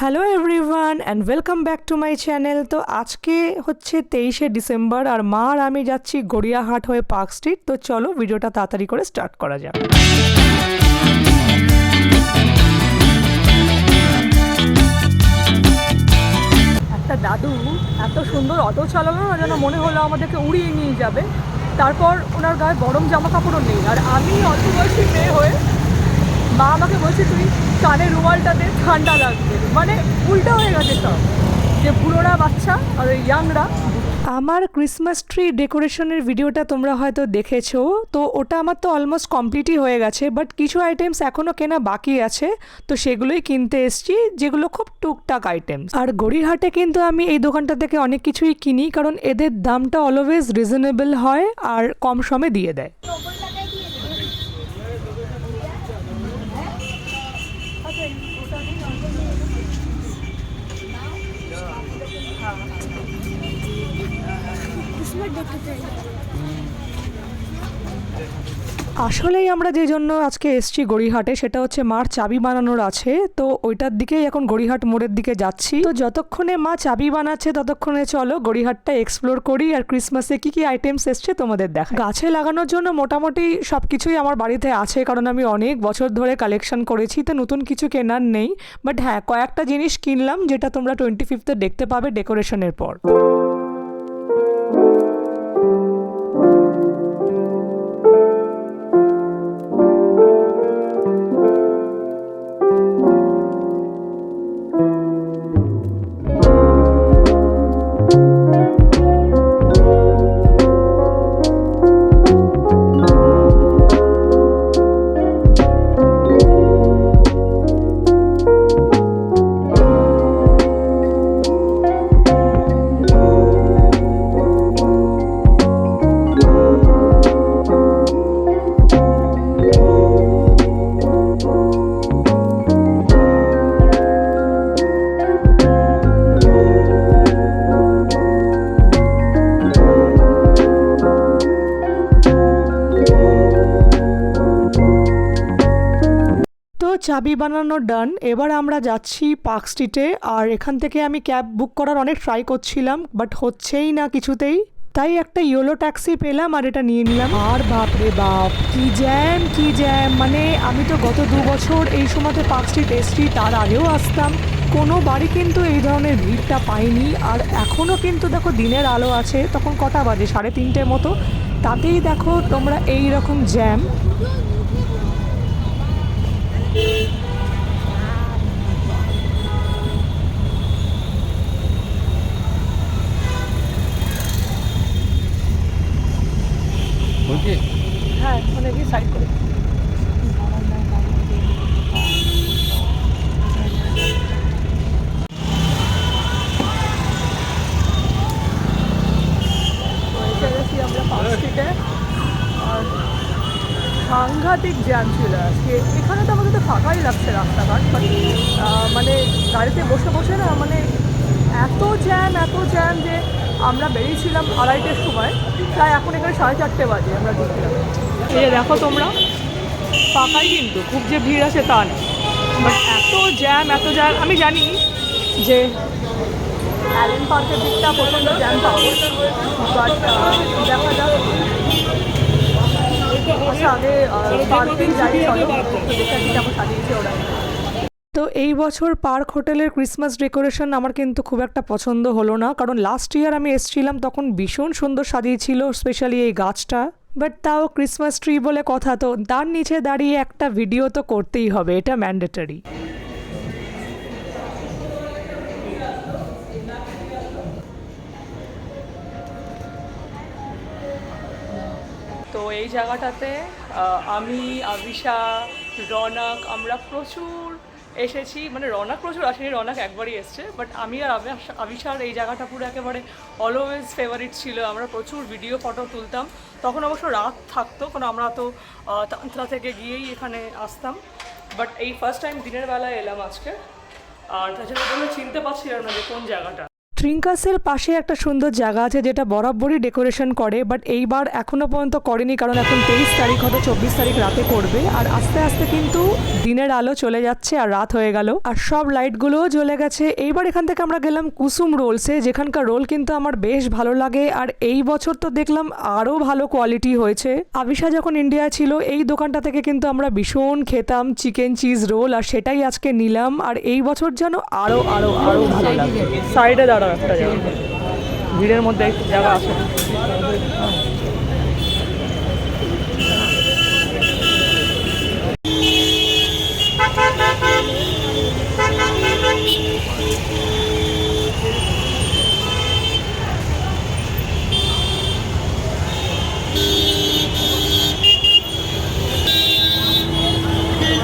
Hello everyone and welcome back to my channel. তো আজকে হচ্ছে 23শে ডিসেম্বর আর মা আর আমি যাচ্ছি গড়িয়াহাট হয়ে পার্ক স্ট্রিট। তো চলো ভিডিওটা তাড়াতাড়ি করে স্টার্ট করা যাক। একটা দাদু এত সুন্দর অটো চালালো না, যেন মনে হলো আমাদেরকে উড়িয়ে নিয়ে যাবে। তারপর ওনার গায়ে গরম জামা কাপড়ও নেই, আর আমি অল্প বয়সী মেয়ে হয়ে মা আমাকে বলছে তুই কানে রুমালটাতে ঠান্ডা লাগবে, মানে উল্টা হয়ে গেছে সব, যে বুড়োরা বাচ্চা আর ইয়াংরা। আমার ক্রিসমাস ট্রি ডেকোরেশনের ভিডিওটা তোমরা হয়তো দেখেছো, তো ওটা আমার তো অলমোস্ট কমপ্লিটই হয়ে গেছে, বাট কিছু আইটেমস এখনও কেনা বাকি আছে, তো সেগুলোই কিনতে এসছি, যেগুলো খুব টুকটাক আইটেমস। আর গড়িয়াহাটে কিন্তু আমি এই দোকানটা থেকে অনেক কিছুই কিনি, কারণ এদের দামটা অলওয়েজ রিজনেবল হয় আর কম সমে দিয়ে দেয়। আসলেই আমরা যে জন্য আজকে এসছি গড়িয়াহাটে, সেটা হচ্ছে মার চাবি বানানোর আছে, তো ওইটার দিকেই এখন গড়িয়াহাট মোড়ের দিকে যাচ্ছি। তো যতক্ষণে মা চাবি বানাচ্ছে ততক্ষণে চলো গড়িয়াহাটটা এক্সপ্লোর করি আর ক্রিসমাসে কি কি আইটেমস এসছে তোমাদের দেখা। গাছে লাগানোর জন্য মোটামুটি সব কিছুই আমার বাড়িতে আছে, কারণ আমি অনেক বছর ধরে কালেকশন করেছি, তো নতুন কিছু কেনার নেই। বাট হ্যাঁ, কয়েকটা জিনিস কিনলাম, যেটা তোমরা 25th দেখতে পাবে ডেকোরেশনের পর। চাবি বানানো ডান। এবার আমরা যাচ্ছি পার্ক স্ট্রিটে, আর এখান থেকে আমি ক্যাব বুক করার অনেক ট্রাই করছিলাম, বাট হচ্ছেই না কিছুতেই। তাই একটা ইয়েলো ট্যাক্সি পেলাম আর এটা নিয়ে নিলাম। আর বাপরে বাপ, কি জ্যাম, মানে আমি তো গত 2 বছর এই সময়তে পার্ক স্ট্রিট এসছি, তার আগেও আসতাম, কোনো বাড়ি কিন্তু এই ধরনের ভিড়টা পাইনি। আর এখনও কিন্তু দেখো দিনের আলো আছে, তখন কটা বাজে, 3:30 মতো, তাতেই দেখো তোমরা এই রকম জ্যাম। হ্যাঁ, মানে কি সাইড করে এসে গেছি আমরা পার্ক স্ট্রিটে। আর সাংঘাতিক জ্যাম ছিল আজকে এখানে। তো আমাদের তো ফাঁকাই লাগছে রাস্তাঘাট, মানে গাড়িতে বসে বসে না, মানে এত জ্যাম যে আমরা বেরিয়েছিলাম 2:30টার সময়, প্রায় এখন এখানে 4:30 বাজে আমরা ঢুকলাম। এই যে দেখো তোমরা, ফাঁকাই, কিন্তু খুব যে ভিড় আছে তা না, বাট এত জ্যাম। আমি জানি যে অ্যালেন পার্কের দিকটা প্রচণ্ড জ্যাম পাবো, বাট দেখা যাক। আচ্ছা, আগে পার্কিং যাই, চলো যেটা যেমন সাজিয়েছে ওরা। তো এই বছর পার্ক হোটেলের ক্রিসমাস ডেকোরেশন আমার কিন্তু খুব একটা পছন্দ হলো না, কারণ লাস্ট ইয়ার আমি এসেছিলাম তখন ভীষণ সুন্দর সাজিয়েছিল, স্পেশালি এই গাছটা। বাট তাও ক্রিসমাস ট্রি বলে কথা, তো তার নিচে দাঁড়িয়ে একটা ভিডিও তো করতেই হবে, এটা ম্যান্ডেটরি। তো এই জায়গাটাতে আমি, আবিশা, রনক, আমরা প্রচুর এসেছি। মানে রনক প্রচুর আসেনি, রনক একবারই এসছে, বাট আমি আর আবিশার এই জায়গাটা পুরো একেবারে অলওয়েজ ফেভারিট ছিল। আমরা প্রচুর ভিডিও ফটো তুলতাম, তখন অবশ্য রাত থাকতো, কারণ আমরা তো তান্ত্রা থেকে গিয়েই এখানে আসতাম। বাট এই ফার্স্ট টাইম দিনের বেলায় এলাম আজকে, আর তার জন্য চিনতে পারছিলাম না যে কোন জায়গাটা। ট্রিঙ্কাসের পাশে একটা সুন্দর জায়গা আছে যেটা বরাবরই ডেকোরেশন করে, বাট এইবার এখনো পর্যন্ত করেনি, কারণ এখন 23 তারিখ, হয়তো 24 তারিখ রাতে করবে। আর আস্তে আস্তে কিন্তু দিনের আলো চলে যাচ্ছে আর রাত হয়ে গেল, আর সব লাইটগুলোও জ্বলে গেছে। এইবার এখান থেকে আমরা গেলাম কুসুম রোলসে, যেখানকার রোল কিন্তু আমার বেশ ভালো লাগে, আর এই বছর তো দেখলাম আরও ভালো কোয়ালিটি হয়েছে। আবিশা যখন ইন্ডিয়া ছিল এই দোকানটা থেকে কিন্তু আমরা ভীষণ খেতাম চিকেন চিজ রোল, আর সেটাই আজকে নিলাম। আর এই বছর যেন আরও আরও আরও ভালো লাগে। সাইডে দাঁড়াও একটা জায়গা, ভিড়ের মধ্যে একটু জায়গা আছে।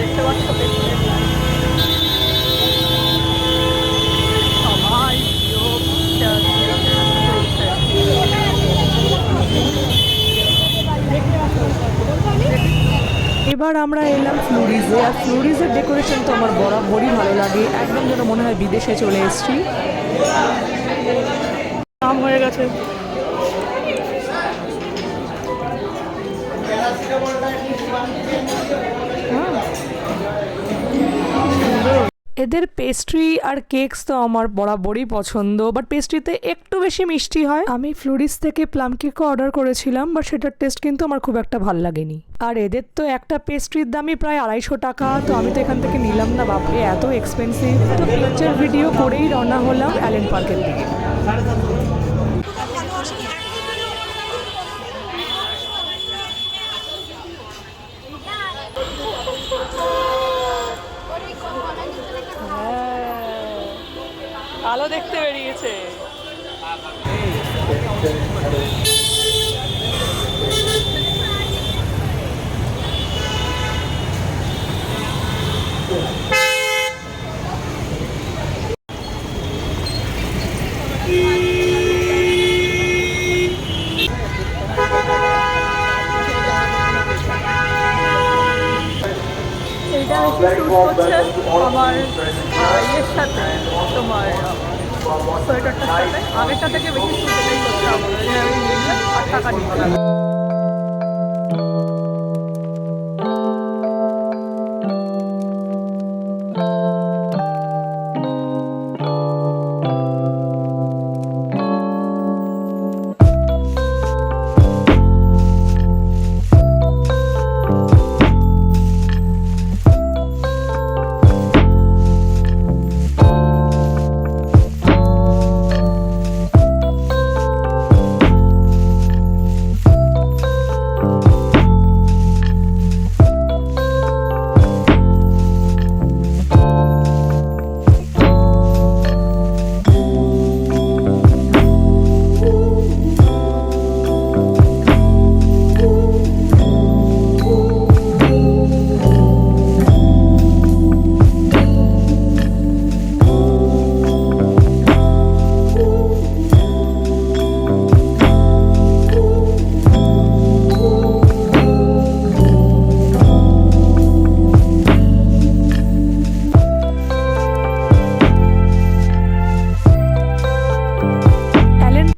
দেখতে পাচ্ছ এবার আমরা এলাম ফ্লোরিজে, আর ফ্লোরিজের ডেকোরেশন তো আমার বরাবরই ভালো লাগে, একদম যেন মনে হয় বিদেশে চলে এসেছি। নাম হয়ে গেছে। এদের পেস্ট্রি আর কেকস তো আমার বরাবরই পছন্দ, বাট পেস্ট্রিতে একটু বেশি মিষ্টি হয়। আমি ফ্লোরিস থেকে প্লাম কেকও অর্ডার করেছিলাম, বাট সেটার টেস্ট কিন্তু আমার খুব একটা ভালো লাগেনি। আর এদের তো একটা পেস্ট্রির দামই প্রায় 250 টাকা, তো আমি তো এখান থেকে নিলাম না, বাপরে এত এক্সপেন্সিভ। তো পিকচার ভিডিও করেই রওনা হলাম অ্যালেন পার্কের দিকে। আলো দেখতে বেরিয়েছে। এটা বেশি স্যুট করছে আমার ইয়ের সাথে, তোমার সোয়েটারটার সাথে। আগেরটা থেকে বেশি স্যুট এটাই করছে আমার, আমি নিলাম আর টাকা নিলাম।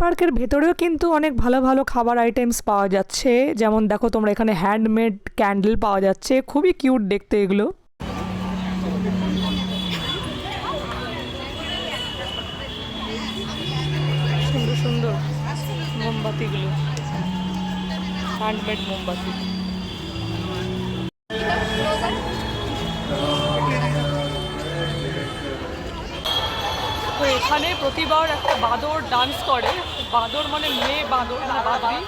পার্কের ভেতরেও কিন্তু অনেক ভালো ভালো খাবার আইটেমস পাওয়া যাচ্ছে, যেমন দেখো তোমরা এখানে হ্যান্ডমেড ক্যান্ডেল পাওয়া যাচ্ছে, খুবই কিউট দেখতে এগুলো। সুন্দর সুন্দর মোমবাতিগুলো, হ্যান্ডমেড মোমবাতি। তো এখানে প্রতিবার একটা বাঁদর ডান্স করে, বাঁদর মানে মেয়ে বাঁদর না বাঁদরি।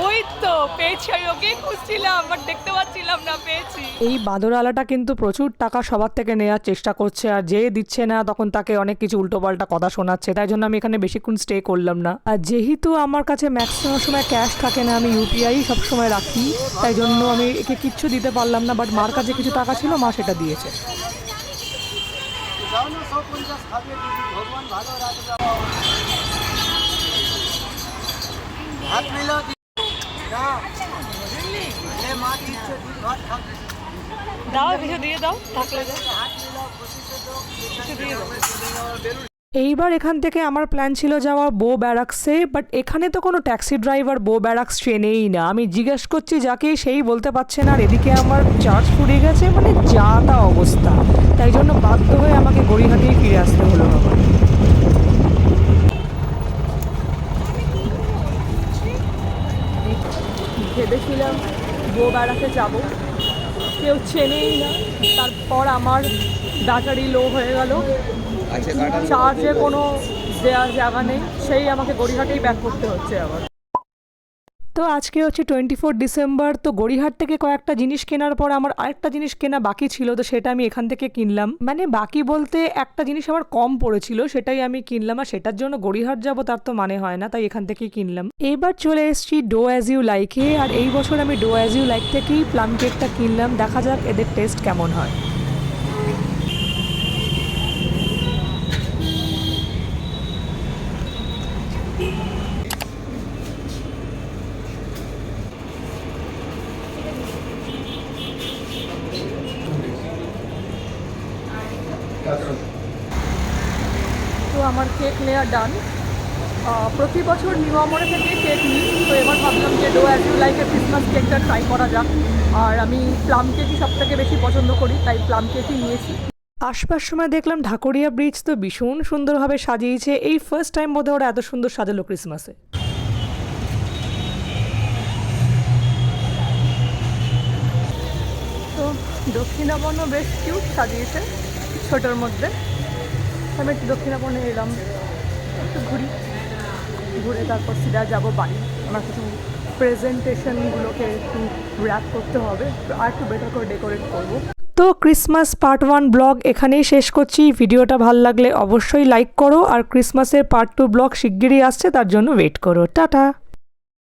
ওই তো পেয়েছি, আমি ওকে খুঁজছিলাম বাট দেখতে পাচ্ছিলাম না, পেয়েছি। এই বাঁদরওয়ালাটা কিন্তু প্রচুর টাকা সবার থেকে নেওয়ার চেষ্টা করছে, আর যে দিচ্ছে না তখন তাকে অনেক কিছু উল্টোপাল্টা কথা শোনাচ্ছে, তাই জন্য আমি এখানে বেশিক্ষণ স্টে করলাম না। আর যেহেতু আমার কাছে ম্যাক্সিমাম সময় ক্যাশ থাকে না, আমি ইউপিআই সবসময় রাখি, তাই জন্য আমি একে কিচ্ছু দিতে পারলাম না, বাট মার কাছে কিছু টাকা ছিল, মা সেটা দিয়েছে। দাও কিছু দিয়ে দাও, থাকলে দাও, কিছু দিয়ে দাও। এইবার এখান থেকে আমার প্ল্যান ছিল যাওয়া বো ব্যারাক্সে, বাট এখানে তো কোনো ট্যাক্সি ড্রাইভার বো ব্যারাক্স চেনেই না। আমি জিজ্ঞেস করছি যাকে, সেই বলতে পারছে না, আর এদিকে আমার চার্জ ফুরিয়ে গেছে, মানে যা তা অবস্থা। তাই জন্য বাধ্য হয়ে আমাকে গড়িয়াহাটেই ফিরে আসতে হলো আবার। ভেবেছিলাম বো বেড়াতে যাবো, কেউ চেনেই না। তারপর আমার ব্যাটারি লো হয়ে গেল, চার্জে কোনো দেওয়ার জায়গা নেই, সেই আমাকে গড়িয়াহাটেই ব্যাক করতে হচ্ছে আবার। তো আজকে হচ্ছে 24 ডিসেম্বর। তো গড়িয়াহাট থেকে কয়েকটা জিনিস কেনার পর আমার আরেকটা জিনিস কেনা বাকি ছিল, তো সেটা আমি এখান থেকে কিনলাম। মানে বাকি বলতে একটা জিনিস আমার কম পড়েছিল, সেটাই আমি কিনলাম, আর সেটার জন্য গড়িয়াহাট যাব তার তো মানে হয় না, তাই এখান থেকেই কিনলাম। এবার চলে এসেছি ডো অ্যাজ ইউ লাইকে, আর এই বছর আমি ডো অ্যাজ ইউ লাইক থেকেই প্লাম কেকটা কিনলাম। দেখা যাক এদের টেস্ট কেমন হয়। তো আমার কেক নেওয়া ডান। প্রতি বছর নিউ আমরে থেকে কেক নিই, তো এবার ভাবলাম যে ডো অ্যাজ ইউ লাইকের ক্রিসমাস কেকটা ট্রাই করা যাক। আর আমি প্লাম কেকই সবথেকে বেশি পছন্দ করি, তাই প্লাম কেকই নিয়েছি। আসবার সময় দেখলাম ঢাকুরিয়া ব্রিজ তো ভীষণ সুন্দরভাবে সাজিয়েছে। এই ফার্স্ট টাইম বোধহয় ওরা এত সুন্দর সাজালো ক্রিসমাসে। তো দক্ষিণাবনও বেশ কিউট সাজিয়েছে ছোটোর মধ্যে। আমি একটু দক্ষিণাবনে এলাম, একটু ঘুরে তারপর সিধা যাবো বাড়ি। আমার কিছু প্রেজেন্টেশনগুলোকে একটু র্যাপ করতে হবে, আর একটু বেটার করে ডেকোরেট করবো। তো ক্রিসমাস পার্ট 1 ব্লগ এখানেই শেষ করছি। ভিডিওটা ভালো লাগলে অবশ্যই লাইক করো, আর ক্রিসমাসের পার্ট 2 ব্লগ শিগগিরই আসছে, তার জন্য ওয়েট করো। টাটা।